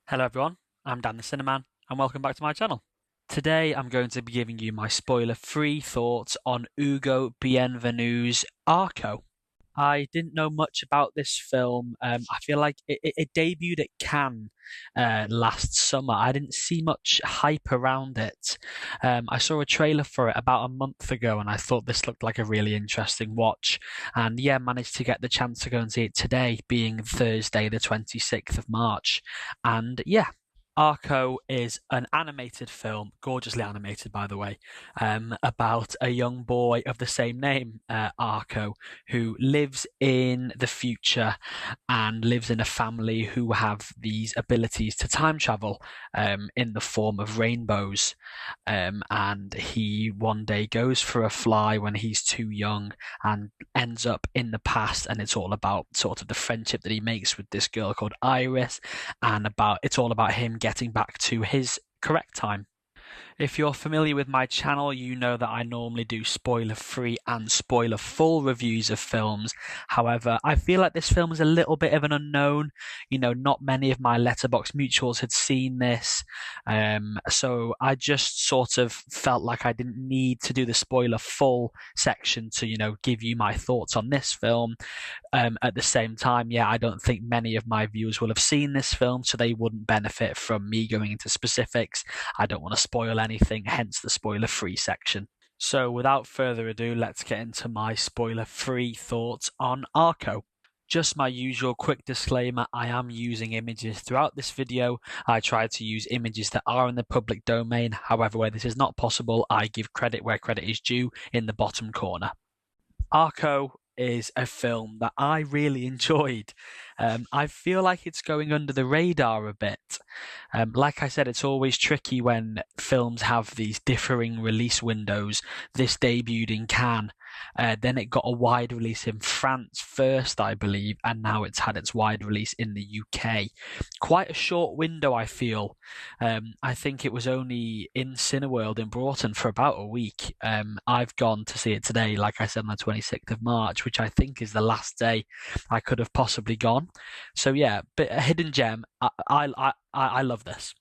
Hello everyone, I'm Dan the Cineman, and welcome back to my channel. Today I'm going to be giving you my spoiler-free thoughts on Ugo Bienvenu's Arco. I didn't know much about this film. I feel like it debuted at Cannes last summer. I didn't see much hype around it. I saw a trailer for it about a month ago, and I thought this looked like a really interesting watch. And yeah, managed to get the chance to go and see it today, being Thursday, the 26th of March. And yeah, Arco is an animated film, gorgeously animated, by the way, about a young boy of the same name, Arco, who lives in the future and lives in a family who have these abilities to time travel in the form of rainbows. And he one day goes for a fly when he's too young and ends up in the past. And it's all about sort of the friendship that he makes with this girl called Iris, and it's all about him getting back to his correct time. If you're familiar with my channel, you know that I normally do spoiler-free and spoiler-full reviews of films. However, I feel like this film is a little bit of an unknown. Not many of my Letterboxd mutuals had seen this. So I just sort of felt like I didn't need to do the spoiler-full section to, give you my thoughts on this film. At the same time, yeah, I don't think many of my viewers will have seen this film, so they wouldn't benefit from me going into specifics. I don't want to spoil anything, hence the spoiler-free section. So without further ado, let's get into my spoiler-free thoughts on Arco. Just my usual quick disclaimer, I am using images throughout this video. I try to use images that are in the public domain. However, where this is not possible, I give credit where credit is due in the bottom corner. Arco is a film that I really enjoyed. I feel like it's going under the radar a bit. Like I said, it's always tricky when films have these differing release windows. This debuted in Cannes. Then it got a wide release in France first, I believe, and now it's had its wide release in the UK. Quite a short window, I feel. I think it was only in Cineworld in Broughton for about a week. I've gone to see it today, like I said, on the 26th of March, which I think is the last day I could have possibly gone. So yeah, bit a hidden gem. I love this.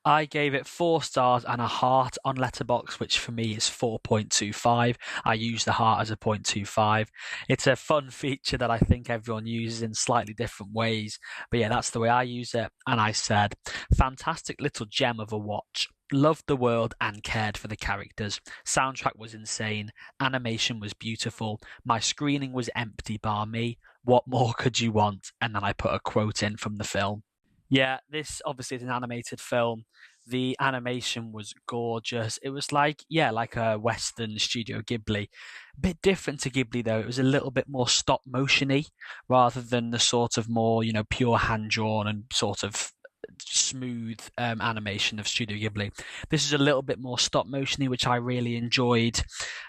I gave it 4 stars and a heart on Letterboxd, which for me is 4.25. I use the heart as a 0.25. It's a fun feature that I think everyone uses in slightly different ways. But yeah, that's the way I use it. And I said, fantastic little gem of a watch. Loved the world and cared for the characters. Soundtrack was insane. Animation was beautiful. My screening was empty bar me. What more could you want? And then I put a quote in from the film. Yeah, this obviously is an animated film. The animation was gorgeous. It was like a Western Studio Ghibli. A bit different to Ghibli though. It was a little bit more stop motiony rather than the sort of more, pure hand drawn and sort of smooth animation of Studio Ghibli. This is a little bit more stop motiony, which I really enjoyed.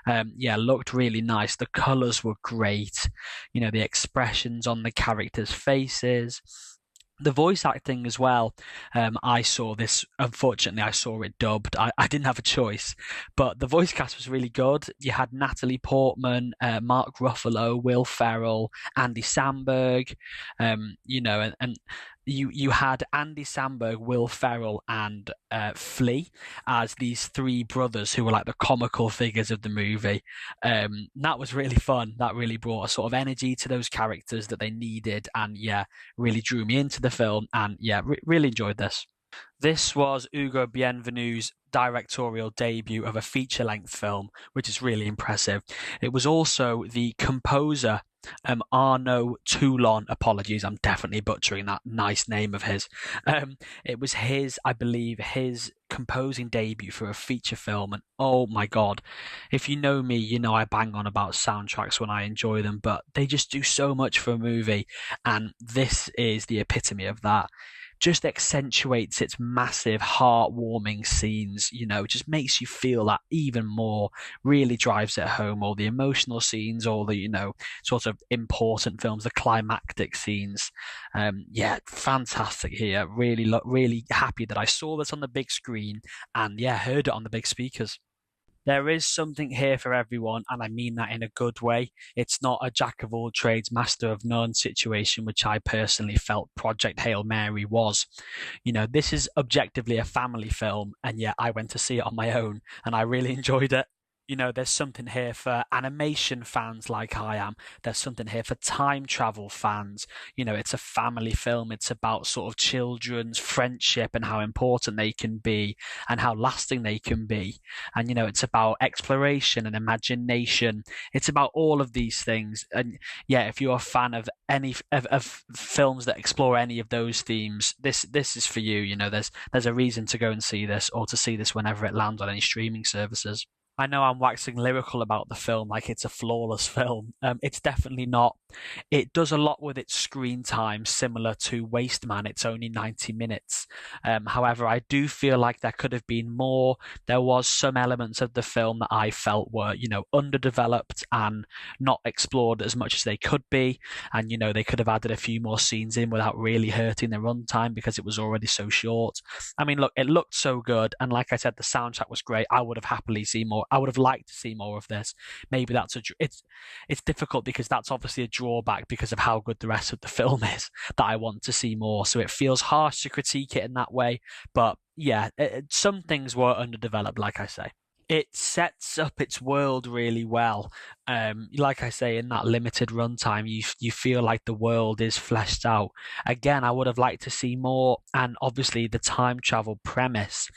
Yeah, looked really nice. The colors were great. The expressions on the characters' faces, the voice acting as well. I saw this, unfortunately, I saw it dubbed. I didn't have a choice, but the voice cast was really good. You had Natalie Portman, Mark Ruffalo, Will Ferrell, Andy Samberg, and you had Andy Samberg, Will Ferrell, and Flea as these three brothers who were like the comical figures of the movie. That was really fun. That really brought a sort of energy to those characters that they needed, and yeah, really drew me into the film. And yeah, really enjoyed this. This was Ugo Bienvenu's directorial debut of a feature-length film, which is really impressive. It was also the composer, Arno Toulon, apologies, I'm definitely butchering that nice name of his. It was I believe, his composing debut for a feature film, and oh my god, if you know me, you know I bang on about soundtracks when I enjoy them, but they just do so much for a movie, and this is the epitome of that. Just accentuates its massive, heartwarming scenes, just makes you feel that even more, really drives it home. All the emotional scenes, all the, sort of important films, the climactic scenes. Yeah, fantastic here. Really happy that I saw this on the big screen and, yeah, heard it on the big speakers. There is something here for everyone, and I mean that in a good way. It's not a jack of all trades, master of none situation, which I personally felt Project Hail Mary was. This is objectively a family film, and yet I went to see it on my own, and I really enjoyed it. There's something here for animation fans like I am. There's something here for time travel fans. It's a family film. It's about sort of children's friendship and how important they can be and how lasting they can be. And, it's about exploration and imagination. It's about all of these things. And yeah, if you're a fan of any of films that explore any of those themes, this is for you. There's a reason to go and see this, or to see this whenever it lands on any streaming services. I know I'm waxing lyrical about the film like it's a flawless film. It's definitely not. It does a lot with its screen time, similar to Waste Man. It's only 90 minutes. However, I do feel like there could have been more. There was some elements of the film that I felt were, underdeveloped and not explored as much as they could be. And, they could have added a few more scenes in without really hurting the runtime because it was already so short. I mean, look, it looked so good. And like I said, the soundtrack was great. I would have happily seen more. I would have liked to see more of this. Maybe it's difficult because that's obviously a drawback because of how good the rest of the film is, that I want to see more. So it feels harsh to critique it in that way. But yeah, some things were underdeveloped, like I say. It sets up its world really well. Like I say, in that limited runtime, you feel like the world is fleshed out. Again, I would have liked to see more, and obviously the time travel premise.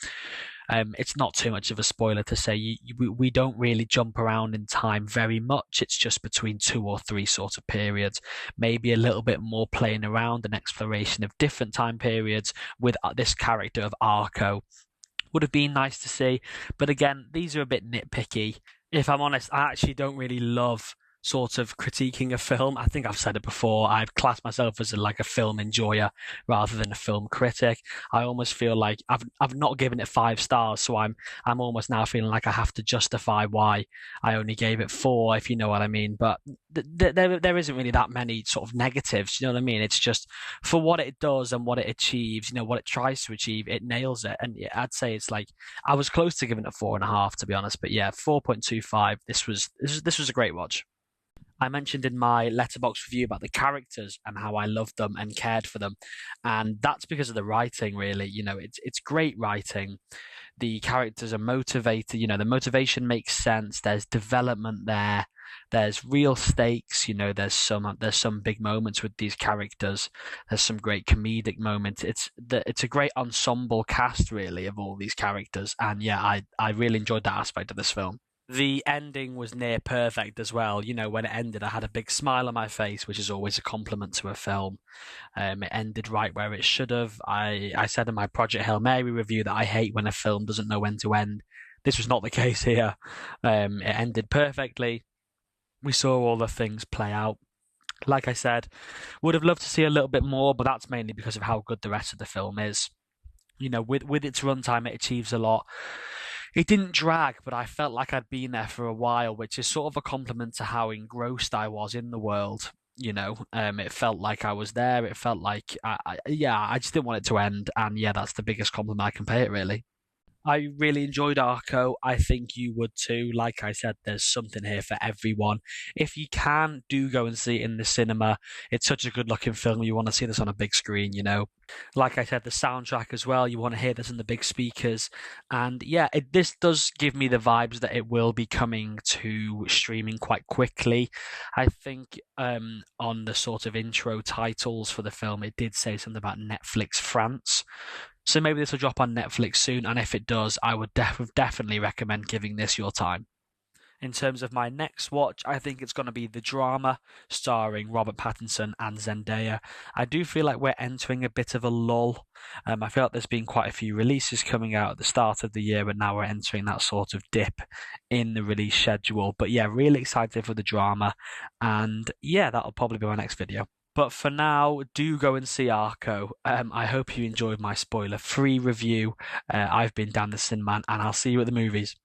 It's not too much of a spoiler to say we don't really jump around in time very much. It's just between 2 or 3 sort of periods, maybe a little bit more playing around and exploration of different time periods with this character of Arco. Would have been nice to see, but again, these are a bit nitpicky. If I'm honest, I actually don't really love sort of critiquing a film. I think I've said it before. I've classed myself as like a film enjoyer rather than a film critic. I almost feel like I've not given it 5 stars, so I'm almost now feeling like I have to justify why I only gave it 4, if you know what I mean. But there isn't really that many sort of negatives. You know what I mean? It's just for what it does and what it achieves. What it tries to achieve, it nails it. And I'd say it's like I was close to giving it 4.5, to be honest. But yeah, 4.25. This was a great watch. I mentioned in my letterbox review about the characters and how I loved them and cared for them, and that's because of the writing. Really, it's great writing. The characters are motivated. The motivation makes sense. There's development there. There's real stakes. There's some big moments with these characters. There's some great comedic moments. It's a great ensemble cast, really, of all these characters, and yeah, I really enjoyed that aspect of this film. The ending was near perfect as well. When it ended, I had a big smile on my face, which is always a compliment to a film. It ended right where it should have. I said in my Project Hail Mary review that I hate when a film doesn't know when to end. This was not the case here. It ended perfectly. We saw all the things play out. Like I said, would have loved to see a little bit more, but that's mainly because of how good the rest of the film is. With its runtime, it achieves a lot. It didn't drag, but I felt like I'd been there for a while, which is sort of a compliment to how engrossed I was in the world. It felt like I was there. It felt like, I just didn't want it to end. And yeah, that's the biggest compliment I can pay it, really. I really enjoyed Arco. I think you would too. Like I said, there's something here for everyone. If you can, do go and see it in the cinema. It's such a good looking film. You want to see this on a big screen. Like I said, the soundtrack as well. You want to hear this in the big speakers. And yeah, this does give me the vibes that it will be coming to streaming quite quickly. I think on the sort of intro titles for the film, it did say something about Netflix France. So maybe this will drop on Netflix soon, and if it does, I would definitely recommend giving this your time. In terms of my next watch, I think it's going to be the drama starring Robert Pattinson and Zendaya. I do feel like we're entering a bit of a lull. I feel like there's been quite a few releases coming out at the start of the year, but now we're entering that sort of dip in the release schedule. But yeah, really excited for the drama, and yeah, that'll probably be my next video. But for now, do go and see Arco. I hope you enjoyed my spoiler-free review. I've been Dan the Sin Man, and I'll see you at the movies.